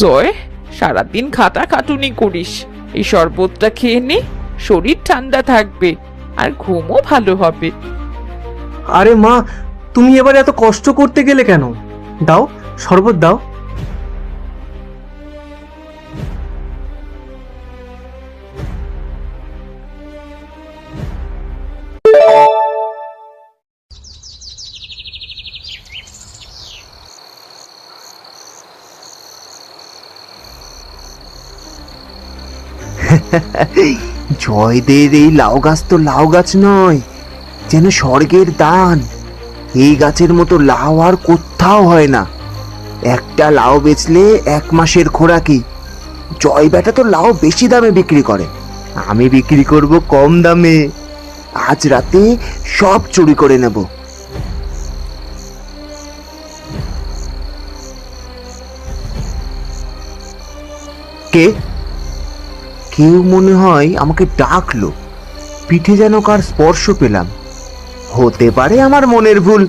জয়, সারাদিন খাটাখাটুনি করিস, এই শরবতটা খেয়ে নে, শরীর ঠান্ডা থাকবে আর ঘুমও ভালো হবে। আরে মা, তুমি এবার এত কষ্ট করতে গেলে কেন? দাও, শরবত দাও। জয়দের এই লাউ গাছ তো লাউ গাছ নয়, যেন স্বর্গের দান। এই গাছের মতো লাউ আর কোথাও হয় না। একটা লাউ বেচলে 1 মাসের খোরাকি। জয় বেটা তো লাউ বেশি দামে বিক্রি করে, আমি বিক্রি করব কম দামে। আজ রাতে সব চুরি করে নেব। কে? কেউ মনে হয় আমাকে ডাকলো, পিঠে যেন কার স্পর্শ পেলাম। হতে পারে আমার মনের ভুল,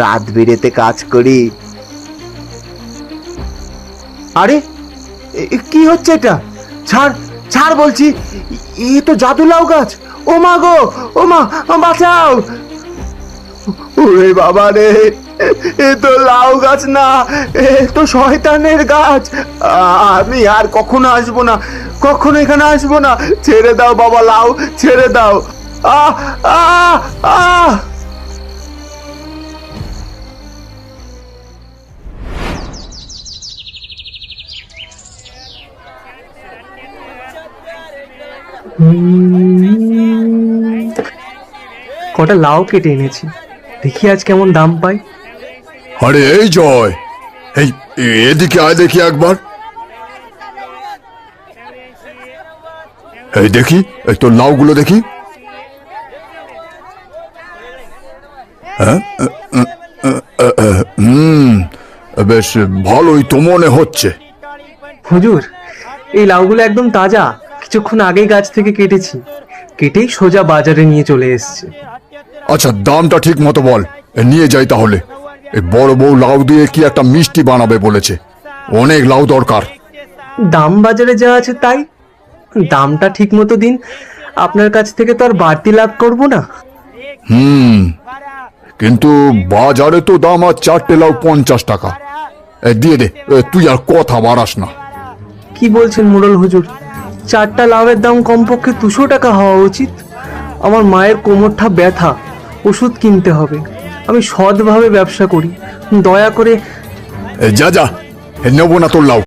রাত বিরেতে কাজ করি। আরে কি হচ্ছে এটা? ছাড় ছাড় বলছি, এ তো জাদু লাউ গাছ। ও মা গো, ও মা, বাঁচাও! ওরে বাবা রে, এ তো লাউ গাছ না, এ তো শয়তানের গাছ। আমি আর কখনো আসবো না, কখনো এখানে আসবো না। ছেড়ে দাও বাবা, লাউ ছেড়ে দাও। আহ আহ আহ কটা লাউ কেটে এনেছি, দেখি আজ কেমন দাম পাই। আরে এই জয়, এই এদিকে আয় দেখি একবার। এই দেখি, এই তোর লাউগুলো দেখি। হ্যাঁ, বেশ ভালোই তো মনে হচ্ছে। হুজুর, এই লাউগুলো একদম তাজা, কিছুক্ষণ আগেই গাছ থেকে কেটেছি, কেটেই সোজা বাজারে নিয়ে চলে এসেছি। আচ্ছা, দামটা ঠিক মতো বল, নিয়ে যাই তাহলে। এই বড় বউ লাউ দিয়ে কি একটা মিষ্টি বানাবে বলেছে, অনেক লাউ দরকার। দাম বাজারে যা আছে তাই, দামটা ঠিক মতো দিন, আপনার কাছ থেকে তো আর বাড়তি লাভ করব না। কিন্তু বাজারে তো দাম আর 4টে লাউ 50 টাকা। দিয়ে দে, তুই আর কথা বাড়াস না। কি বলছেন মোড়ল হুজুর, 4টা লাউয়ের দাম কমপক্ষে 200 টাকা হওয়া উচিত। আমার মায়ের কোমরটা ব্যথা, ওষুধ কিনতে হবে। আমি সৎভাবে ব্যবসা করি, দয়া করে। যা যা, নেবো না তোর লাউ।